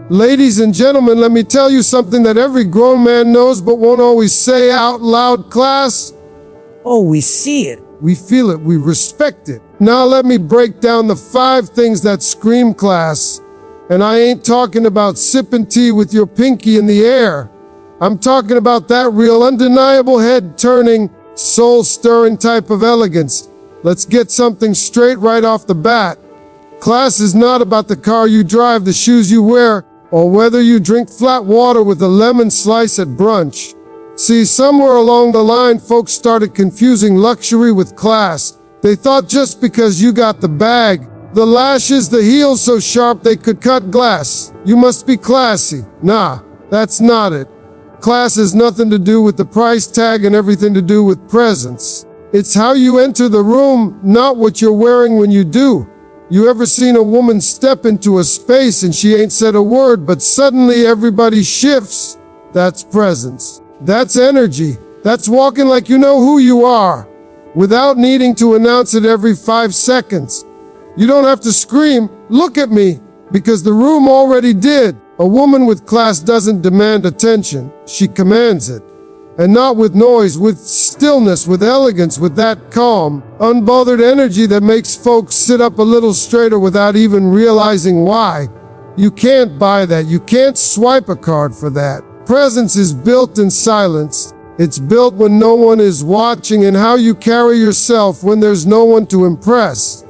Ladies and gentlemen, let me tell you something that every grown man knows but won't always say out loud. Class. Oh, we see it. We feel it. We respect it. Now let me break down the 5 things that scream class. And I ain't talking about sipping tea with your pinky in the air. I'm talking about that real undeniable head-turning, soul-stirring type of elegance. Let's get something straight right off the bat. Class is not about the car you drive, the shoes you wear, or whether you drink flat water with a lemon slice at brunch. See, somewhere along the line, folks started confusing luxury with class. They thought just because you got the bag, the lashes, the heels so sharp they could cut glass, you must be classy. Nah, that's not it. Class has nothing to do with the price tag and everything to do with presence. It's how you enter the room, not what you're wearing when you do. You ever seen a woman step into a space and she ain't said a word, but suddenly everybody shifts? That's presence. That's energy. That's walking like you know who you are, without needing to announce it every 5 seconds. You don't have to scream, "Look at me," because the room already did. A woman with class doesn't demand attention. She commands it. And not with noise, with stillness, with elegance, with that calm, unbothered energy that makes folks sit up a little straighter without even realizing why. You can't buy that. You can't swipe a card for that. Presence is built in silence. It's built when no one is watching, and how you carry yourself when there's no one to impress.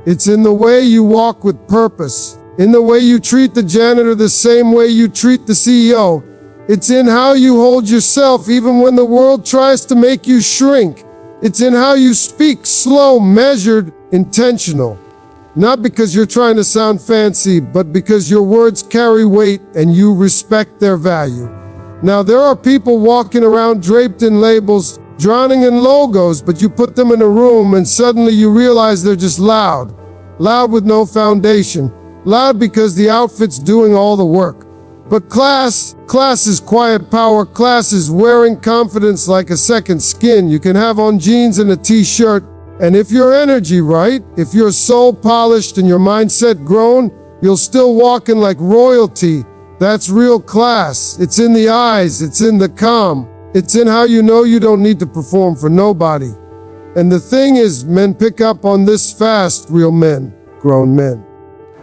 It's in the way you walk with purpose, in the way you treat the janitor the same way you treat the CEO. It's in how you hold yourself even when the world tries to make you shrink. It's in how you speak, slow, measured, intentional. Not because you're trying to sound fancy, but because your words carry weight and you respect their value. Now, there are people walking around draped in labels, drowning in logos, but you put them in a room and suddenly you realize they're just loud. Loud with no foundation. Loud because the outfit's doing all the work. But class is quiet power. Class is wearing confidence like a second skin. You can have on jeans and a t-shirt, and if your energy right, if your soul polished and your mindset grown, you'll still walk in like royalty. That's real class. It's in the eyes. It's in the calm. It's in how you know you don't need to perform for nobody. And the thing is, men pick up on this fast, real men, grown men.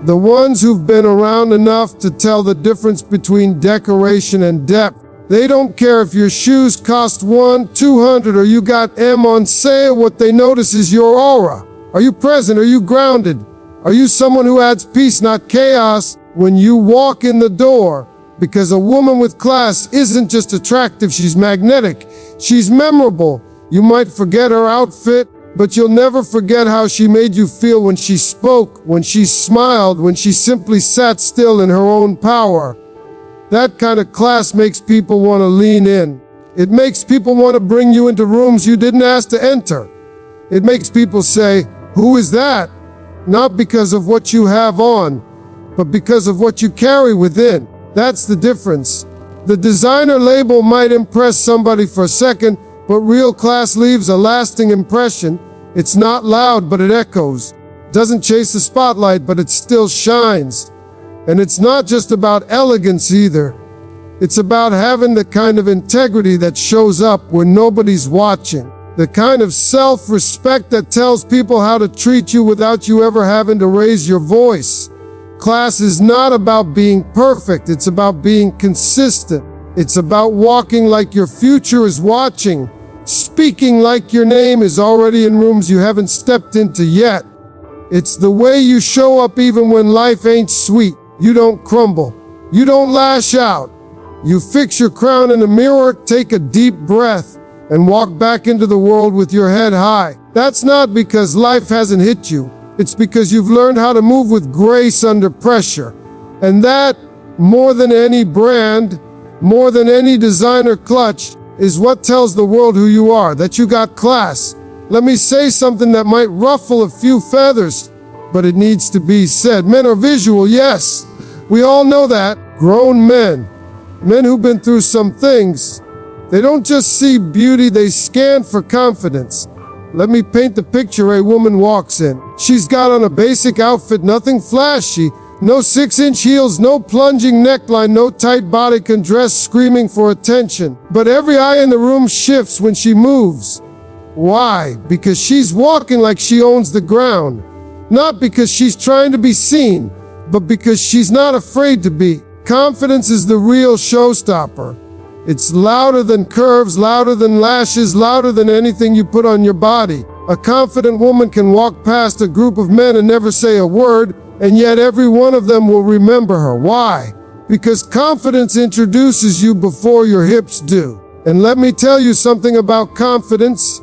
The ones who've been around enough to tell the difference between decoration and depth. They don't care if your shoes cost $200 or you got M on sale. What they notice is your aura. Are you present? Are you grounded? Are you someone who adds peace, not chaos, when you walk in the door? Because a woman with class isn't just attractive, she's magnetic. She's memorable. You might forget her outfit, but you'll never forget how she made you feel when she spoke, when she smiled, when she simply sat still in her own power. That kind of class makes people want to lean in. It makes people want to bring you into rooms you didn't ask to enter. It makes people say, "Who is that?" Not because of what you have on, but because of what you carry within. That's the difference. The designer label might impress somebody for a second, but real class leaves a lasting impression. It's not loud, but it echoes. Doesn't chase the spotlight, but it still shines. And it's not just about elegance either. It's about having the kind of integrity that shows up when nobody's watching. The kind of self-respect that tells people how to treat you without you ever having to raise your voice. Class is not about being perfect. It's about being consistent. It's about walking like your future is watching, speaking like your name is already in rooms you haven't stepped into yet. It's the way you show up even when life ain't sweet. You don't crumble. You don't lash out. You fix your crown in a mirror, take a deep breath, and walk back into the world with your head high. That's not because life hasn't hit you. It's because you've learned how to move with grace under pressure. And that, more than any brand, more than any designer clutch, is what tells the world who you are, that you got class. Let me say something that might ruffle a few feathers, but it needs to be said. Men are visual, yes. We all know that. Grown men. Men who've been through some things. They don't just see beauty, they scan for confidence. Let me paint the picture a woman walks in. She's got on a basic outfit, nothing flashy, No 6-inch heels, no plunging neckline, no tight bodycon dress screaming for attention. But every eye in the room shifts when she moves. Why? Because she's walking like she owns the ground. Not because she's trying to be seen, but because she's not afraid to be. Confidence is the real showstopper. It's louder than curves, louder than lashes, louder than anything you put on your body. A confident woman can walk past a group of men and never say a word, and yet every one of them will remember her. Why? Because confidence introduces you before your hips do. And let me tell you something about confidence.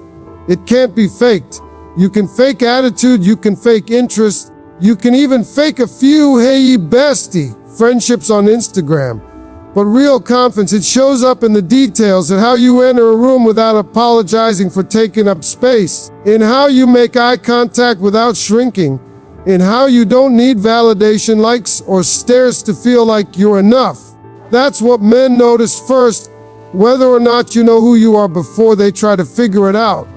It can't be faked. You can fake attitude, you can fake interest, you can even fake a few hey bestie friendships on Instagram. But real confidence, it shows up in the details, in how you enter a room without apologizing for taking up space, in how you make eye contact without shrinking, in how you don't need validation, likes, or stares to feel like you're enough. That's what men notice first, whether or not you know who you are before they try to figure it out.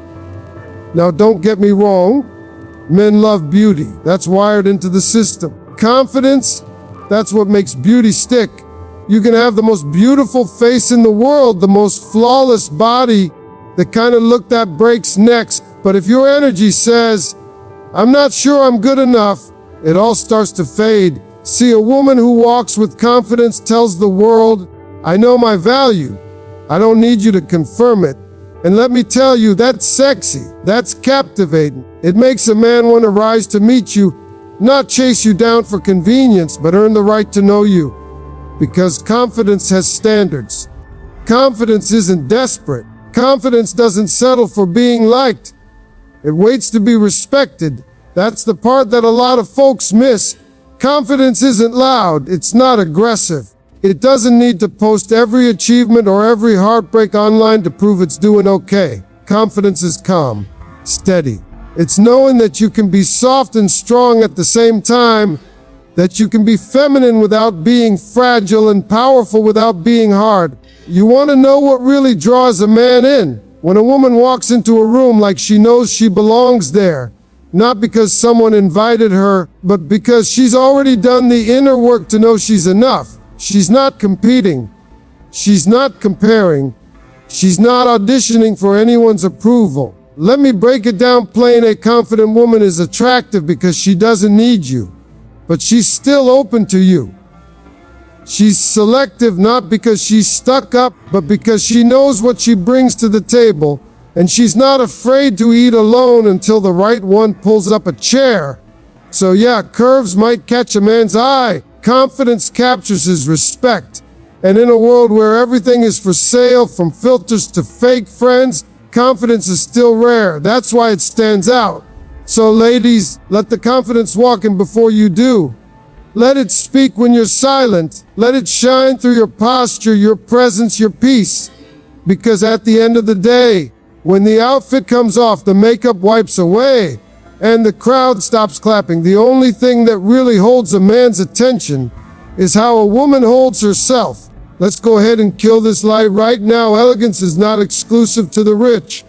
Now, don't get me wrong. Men love beauty. That's wired into the system. Confidence, that's what makes beauty stick. You can have the most beautiful face in the world, the most flawless body, the kind of look that breaks necks. But if your energy says, I'm not sure I'm good enough, it all starts to fade. See, a woman who walks with confidence tells the world, I know my value. I don't need you to confirm it. And let me tell you, that's sexy. That's captivating. It makes a man want to rise to meet you, not chase you down for convenience, but earn the right to know you. Because confidence has standards. Confidence isn't desperate. Confidence doesn't settle for being liked. It waits to be respected. That's the part that a lot of folks miss. Confidence isn't loud. It's not aggressive. It doesn't need to post every achievement or every heartbreak online to prove it's doing okay. Confidence is calm, steady. It's knowing that you can be soft and strong at the same time, that you can be feminine without being fragile and powerful without being hard. You want to know what really draws a man in? When a woman walks into a room like she knows she belongs there, not because someone invited her, but because she's already done the inner work to know she's enough. She's not competing. She's not comparing. She's not auditioning for anyone's approval. Let me break it down plain. A confident woman is attractive because she doesn't need you, but she's still open to you. She's selective not because she's stuck up, but because she knows what she brings to the table, and she's not afraid to eat alone until the right one pulls up a chair. So yeah, curves might catch a man's eye. Confidence captures his respect. And in a world where everything is for sale, from filters to fake friends, confidence is still rare. That's why it stands out. So ladies, let the confidence walk in before you do. Let it speak when you're silent. Let it shine through your posture, your presence, your peace. Because at the end of the day, when the outfit comes off, the makeup wipes away, and the crowd stops clapping, the only thing that really holds a man's attention is how a woman holds herself. Let's go ahead and kill this lie right now. Elegance is not exclusive to the rich.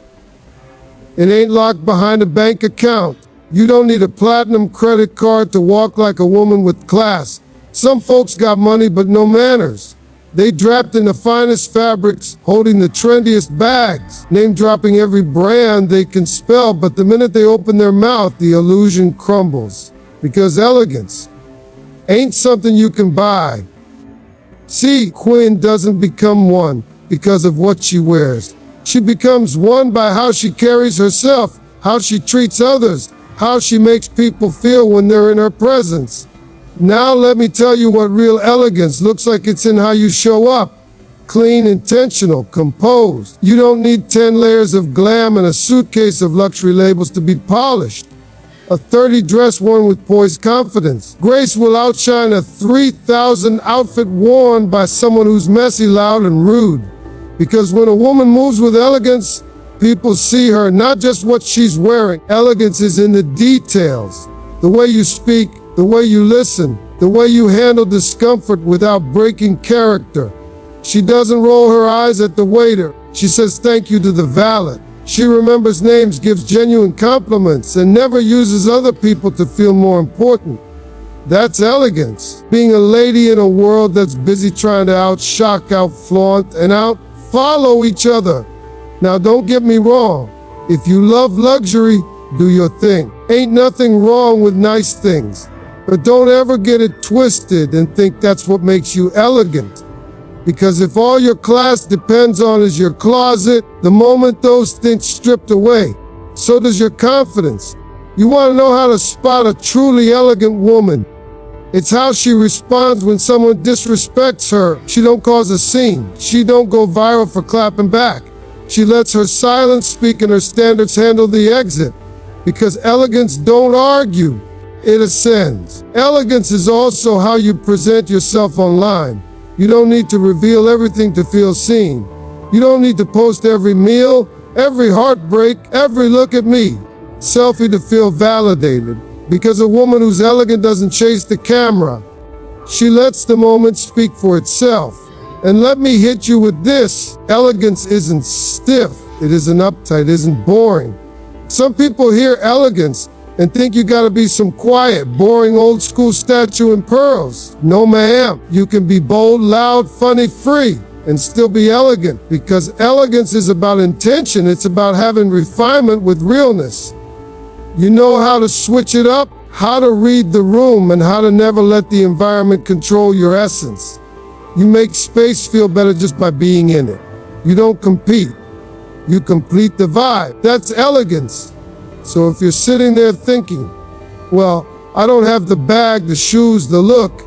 It ain't locked behind a bank account. You don't need a platinum credit card to walk like a woman with class. Some folks got money but no manners. They draped in the finest fabrics, holding the trendiest bags, name-dropping every brand they can spell, but the minute they open their mouth, the illusion crumbles. Because elegance ain't something you can buy. See, Queen doesn't become one because of what she wears. She becomes one by how she carries herself, how she treats others, how she makes people feel when they're in her presence. Now let me tell you what real elegance looks like. It's in how you show up. Clean, intentional, composed. You don't need 10 layers of glam and a suitcase of luxury labels to be polished. A 30 dress worn with poised confidence. Grace will outshine a 3,000 outfit worn by someone who's messy, loud, and rude. Because when a woman moves with elegance, people see her, not just what she's wearing. Elegance is in the details. The way you speak, the way you listen, the way you handle discomfort without breaking character. She doesn't roll her eyes at the waiter. She says thank you to the valet. She remembers names, gives genuine compliments, and never uses other people to feel more important. That's elegance. Being a lady in a world that's busy trying to outshock, outflaunt, and outfollow each other. Now don't get me wrong. If you love luxury, do your thing. Ain't nothing wrong with nice things. But don't ever get it twisted and think that's what makes you elegant. Because if all your class depends on is your closet, the moment those things stripped away, so does your confidence. You want to know how to spot a truly elegant woman. It's how she responds when someone disrespects her. She don't cause a scene. She don't go viral for clapping back. She lets her silence speak and her standards handle the exit. Because elegance don't argue, it ascends. Elegance is also how you present yourself online. You don't need to reveal everything to feel seen. You don't need to post every meal, every heartbreak, every look at me selfie to feel validated. Because a woman who's elegant doesn't chase the camera. She lets the moment speak for itself. And let me hit you with this. Elegance isn't stiff. It isn't uptight. It isn't boring. Some people hear elegance and think you gotta be some quiet, boring old school statue in pearls. No ma'am. You can be bold, loud, funny, free, and still be elegant. Because elegance is about intention. It's about having refinement with realness. You know how to switch it up, how to read the room, and how to never let the environment control your essence. You make space feel better just by being in it. You don't compete. You complete the vibe. That's elegance. So if you're sitting there thinking, well, I don't have the bag, the shoes, the look,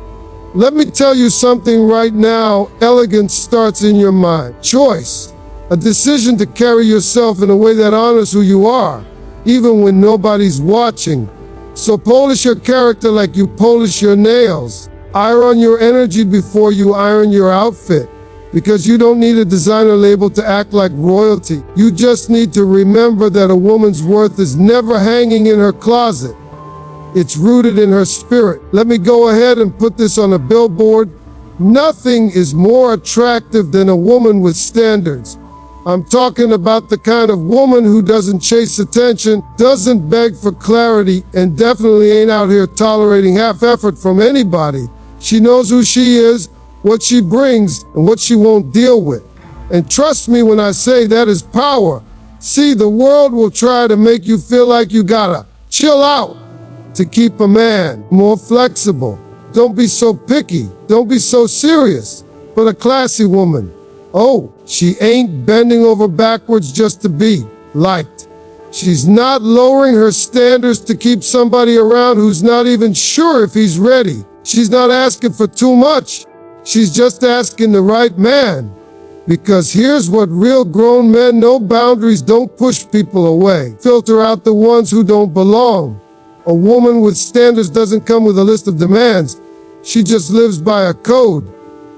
let me tell you something right now. Elegance starts in your mind. Choice. A decision to carry yourself in a way that honors who you are, even when nobody's watching. So polish your character like you polish your nails. Iron your energy before you iron your outfit. Because you don't need a designer label to act like royalty. You just need to remember that a woman's worth is never hanging in her closet. It's rooted in her spirit. Let me go ahead and put this on a billboard. Nothing is more attractive than a woman with standards. I'm talking about the kind of woman who doesn't chase attention, doesn't beg for clarity, and definitely ain't out here tolerating half effort from anybody. She knows who she is, what she brings, and what she won't deal with. And trust me when I say that is power. See, the world will try to make you feel like you gotta chill out to keep a man more flexible. Don't be so picky. Don't be so serious. But a classy woman, oh, she ain't bending over backwards just to be liked. She's not lowering her standards to keep somebody around who's not even sure if he's ready. She's not asking for too much. She's just asking the right man. Because here's what real grown men know: boundaries don't push people away. Filter out the ones who don't belong. A woman with standards doesn't come with a list of demands. She just lives by a code.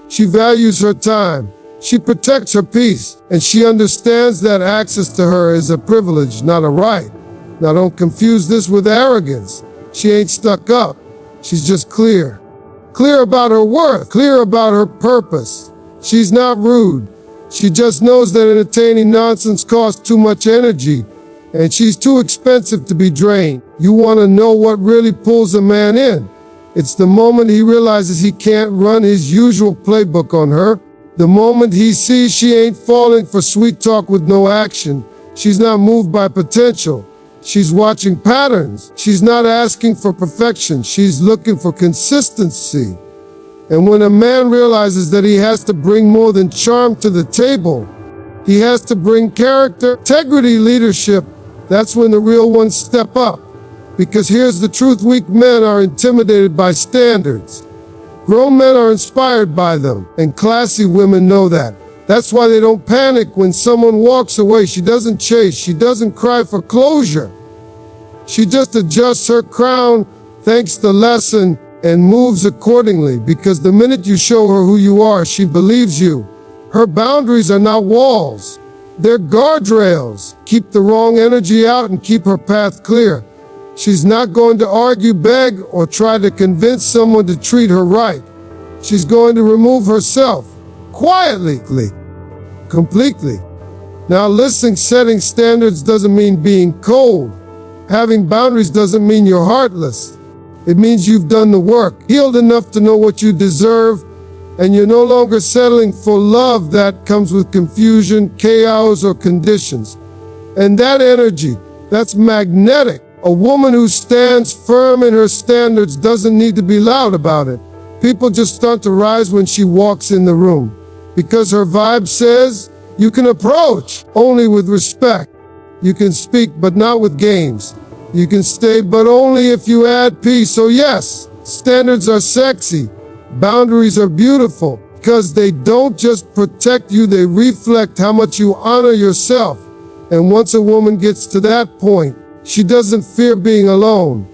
She values her time. She protects her peace. And she understands that access to her is a privilege, not a right. Now don't confuse this with arrogance. She ain't stuck up. She's just clear. Clear about her worth. Clear about her purpose. She's not rude. She just knows that entertaining nonsense costs too much energy, and she's too expensive to be drained. You want to know what really pulls a man in? It's the moment he realizes he can't run his usual playbook on her. The moment he sees she ain't falling for sweet talk with no action. She's not moved by potential. She's watching patterns. She's not asking for perfection. She's looking for consistency. And when a man realizes that he has to bring more than charm to the table, he has to bring character, integrity, leadership, that's when the real ones step up. Because here's the truth: weak men are intimidated by standards. Grown men are inspired by them, and classy women know that. That's why they don't panic when someone walks away. She doesn't chase. She doesn't cry for closure. She just adjusts her crown, thanks the lesson, and moves accordingly. Because the minute you show her who you are, she believes you. Her boundaries are not walls. They're guardrails. Keep the wrong energy out and keep her path clear. She's not going to argue, beg, or try to convince someone to treat her right. She's going to remove herself, quietly, completely. Now listen, setting standards doesn't mean being cold. Having boundaries doesn't mean you're heartless. It means you've done the work, healed enough to know what you deserve, and you're no longer settling for love that comes with confusion, chaos, or conditions. And that energy, that's magnetic. A woman who stands firm in her standards doesn't need to be loud about it. People just start to rise when she walks in the room, because her vibe says you can approach only with respect. You can speak, but not with games. You can stay, but only if you add peace. So yes, standards are sexy. Boundaries are beautiful because they don't just protect you, they reflect how much you honor yourself. And once a woman gets to that point, she doesn't fear being alone.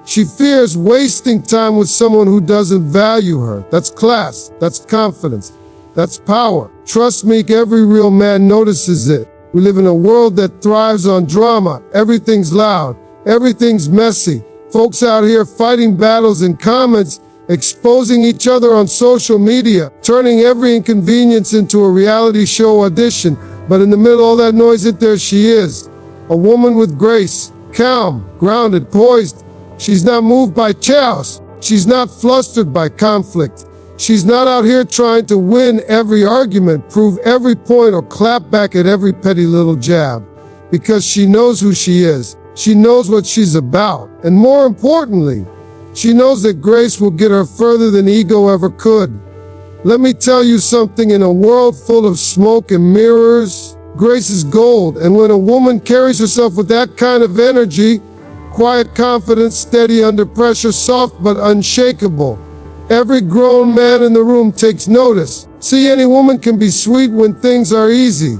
She fears wasting time with someone who doesn't value her. That's class, that's confidence, that's power. Trust me, every real man notices it. We live in a world that thrives on drama. Everything's loud, everything's messy. Folks out here fighting battles in comments, exposing each other on social media, turning every inconvenience into a reality show audition. But in the middle of all that noise, there she is, a woman with grace, calm, grounded, poised. She's not moved by chaos. She's not flustered by conflict. She's not out here trying to win every argument, prove every point, or clap back at every petty little jab. Because she knows who she is. She knows what she's about. And more importantly, she knows that grace will get her further than ego ever could. Let me tell you something, in a world full of smoke and mirrors, grace is gold. And when a woman carries herself with that kind of energy, quiet confidence, steady under pressure, soft but unshakable, every grown man in the room takes notice. See, any woman can be sweet when things are easy,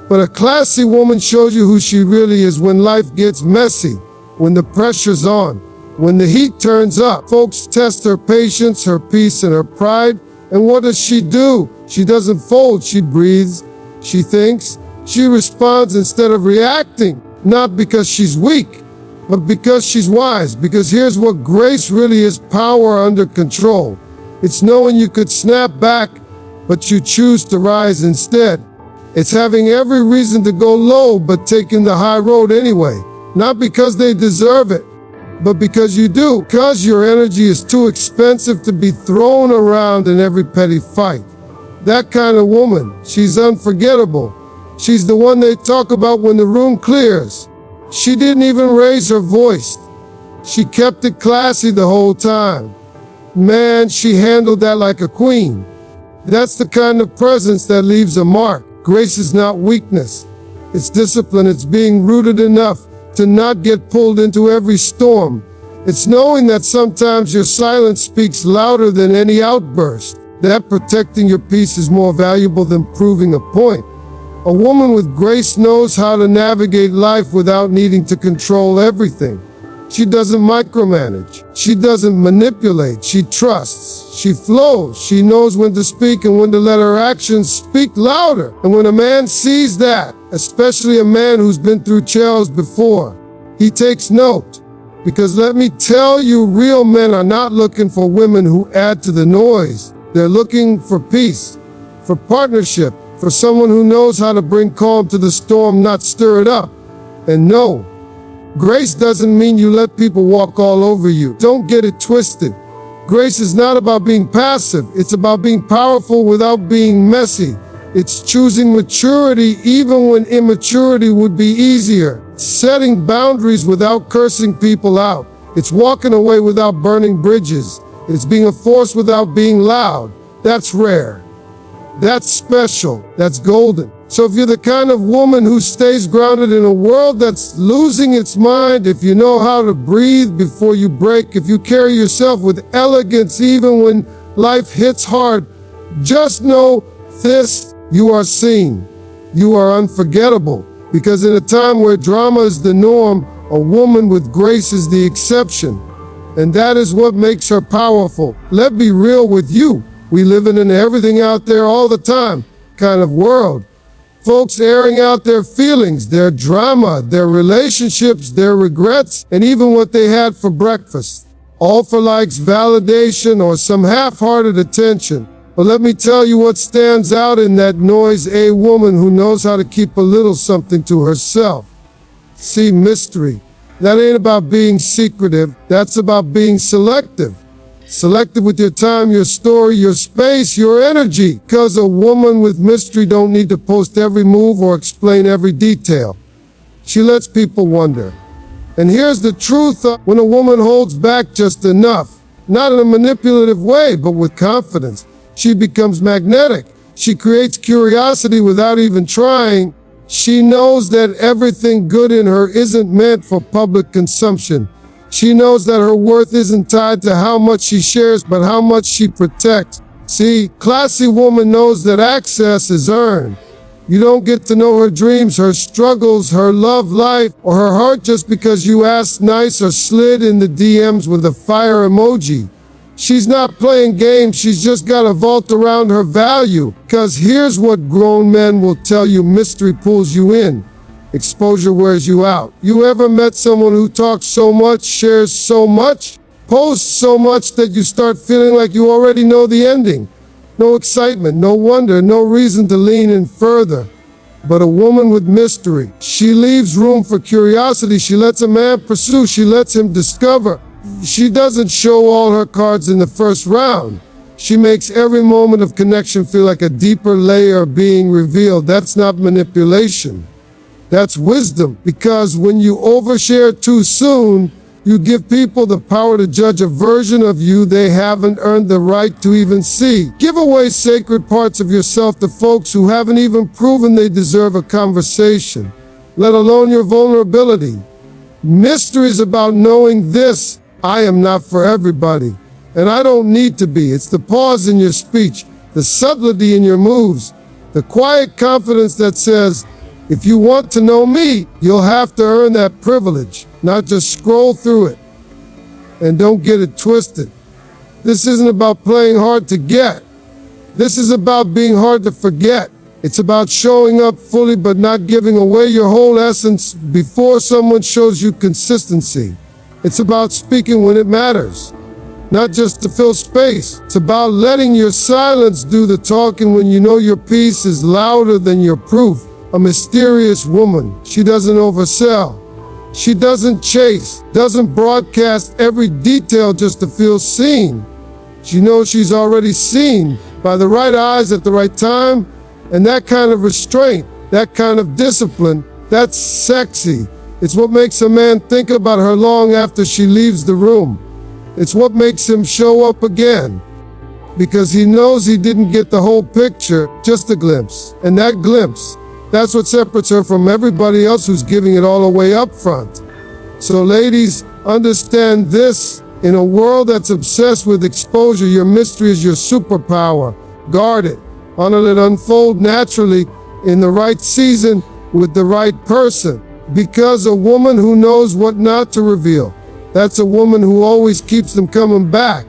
but a classy woman shows you who she really is when life gets messy, when the pressure's on. When the heat turns up, folks test her patience, her peace, and her pride. And what does she do? She doesn't fold, she breathes, she thinks, she responds instead of reacting. Not because she's weak, but because she's wise. Because here's what grace really is: power under control. It's knowing you could snap back, but you choose to rise instead. It's having every reason to go low, but taking the high road anyway. Not because they deserve it, but because you do. Because your energy is too expensive to be thrown around in every petty fight. That kind of woman, she's unforgettable. She's the one they talk about when the room clears. She didn't even raise her voice. She kept it classy the whole time. Man, she handled that like a queen. That's the kind of presence that leaves a mark. Grace is not weakness. It's discipline. It's being rooted enough to not get pulled into every storm. It's knowing that sometimes your silence speaks louder than any outburst. That protecting your peace is more valuable than proving a point. A woman with grace knows how to navigate life without needing to control everything. She doesn't micromanage. She doesn't manipulate. She trusts. She flows. She knows when to speak and when to let her actions speak louder. And when a man sees that, especially a man who's been through jails before, he takes note. Because let me tell you, real men are not looking for women who add to the noise. They're looking for peace, for partnership, for someone who knows how to bring calm to the storm, not stir it up. And no, grace doesn't mean you let people walk all over you. Don't get it twisted. Grace is not about being passive. It's about being powerful without being messy. It's choosing maturity even when immaturity would be easier. Setting boundaries without cursing people out. It's walking away without burning bridges. It's being a force without being loud. That's rare. That's special. That's golden. So if you're the kind of woman who stays grounded in a world that's losing its mind, if you know how to breathe before you break, if you carry yourself with elegance even when life hits hard, just know this: you are seen. You are unforgettable. Because in a time where drama is the norm, a woman with grace is the exception. And that is what makes her powerful. Let's be real with you. We live in an everything out there all the time kind of world. Folks airing out their feelings, their drama, their relationships, their regrets, and even what they had for breakfast. All for likes, validation, or some half-hearted attention. But let me tell you what stands out in that noise: a woman who knows how to keep a little something to herself. See, mystery. That ain't about being secretive. That's about being selective. Selective with your time, your story, your space, your energy. Because a woman with mystery don't need to post every move or explain every detail. She lets people wonder. And here's the truth, when a woman holds back just enough, not in a manipulative way, but with confidence, she becomes magnetic. She creates curiosity without even trying. She knows that everything good in her isn't meant for public consumption. She knows that her worth isn't tied to how much she shares, but how much she protects. See, classy woman knows that access is earned. You don't get to know her dreams, her struggles, her love life, or her heart just because you asked nice or slid in the DMs with a fire emoji. She's not playing games, she's just got a vault around her value. Cause here's what grown men will tell you: mystery pulls you in. Exposure wears you out. You ever met someone who talks so much, shares so much, posts so much that you start feeling like you already know the ending? No excitement, no wonder, no reason to lean in further. But a woman with mystery, she leaves room for curiosity. She lets a man pursue, she lets him discover. She doesn't show all her cards in the first round. She makes every moment of connection feel like a deeper layer being revealed. That's not manipulation. That's wisdom, because when you overshare too soon, you give people the power to judge a version of you they haven't earned the right to even see. Give away sacred parts of yourself to folks who haven't even proven they deserve a conversation, let alone your vulnerability. Mystery is about knowing this: I am not for everybody, and I don't need to be. It's the pause in your speech, the subtlety in your moves, the quiet confidence that says, if you want to know me, you'll have to earn that privilege, not just scroll through it. And don't get it twisted. This isn't about playing hard to get. This is about being hard to forget. It's about showing up fully but not giving away your whole essence before someone shows you consistency. It's about speaking when it matters, not just to fill space. It's about letting your silence do the talking when you know your piece is louder than your proof. A mysterious woman. She doesn't oversell. She doesn't chase, doesn't broadcast every detail just to feel seen. She knows she's already seen by the right eyes at the right time, and that kind of restraint, that kind of discipline, that's sexy. It's what makes a man think about her long after she leaves the room. It's what makes him show up again, because he knows he didn't get the whole picture, just a glimpse. And that glimpse, that's what separates her from everybody else who's giving it all away up front. So ladies, understand this: in a world that's obsessed with exposure, your mystery is your superpower. Guard it. Let it unfold naturally in the right season with the right person. Because a woman who knows what not to reveal, that's a woman who always keeps them coming back.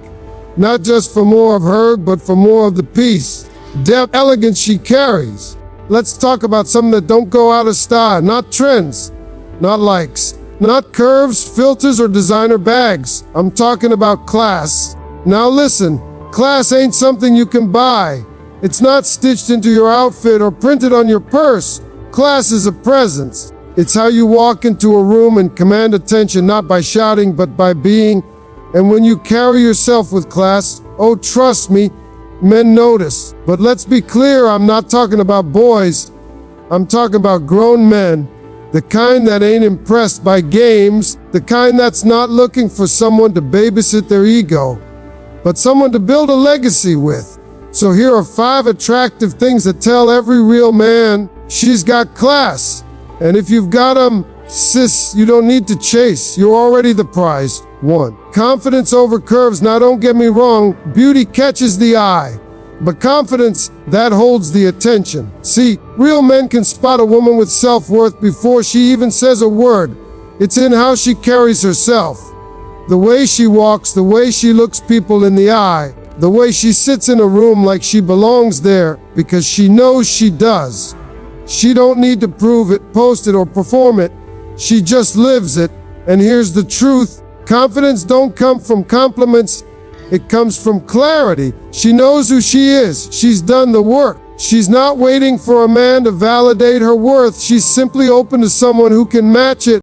Not just for more of her, but for more of the peace, depth, elegance she carries. Let's talk about something that don't go out of style, not trends, not likes, not curves, filters, or designer bags. I'm talking about class. Now listen, class ain't something you can buy. It's not stitched into your outfit or printed on your purse. Class is a presence. It's how you walk into a room and command attention, not by shouting, but by being. And when you carry yourself with class, oh, trust me, men notice. But let's be clear, I'm not talking about boys. I'm talking about grown men, the kind that ain't impressed by games, the kind that's not looking for someone to babysit their ego, but someone to build a legacy with. So here are 5 attractive things that tell every real man she's got class. And if you've got them, sis, you don't need to chase. You're already the prize. 1. Confidence over curves. Now don't get me wrong, beauty catches the eye, but confidence, that holds the attention. See, real men can spot a woman with self-worth before she even says a word. It's in how she carries herself. The way she walks, the way she looks people in the eye, the way she sits in a room like she belongs there because she knows she does. She don't need to prove it, post it, or perform it. She just lives it. And here's the truth. Confidence don't come from compliments. It comes from clarity. She knows who she is. She's done the work. She's not waiting for a man to validate her worth. She's simply open to someone who can match it.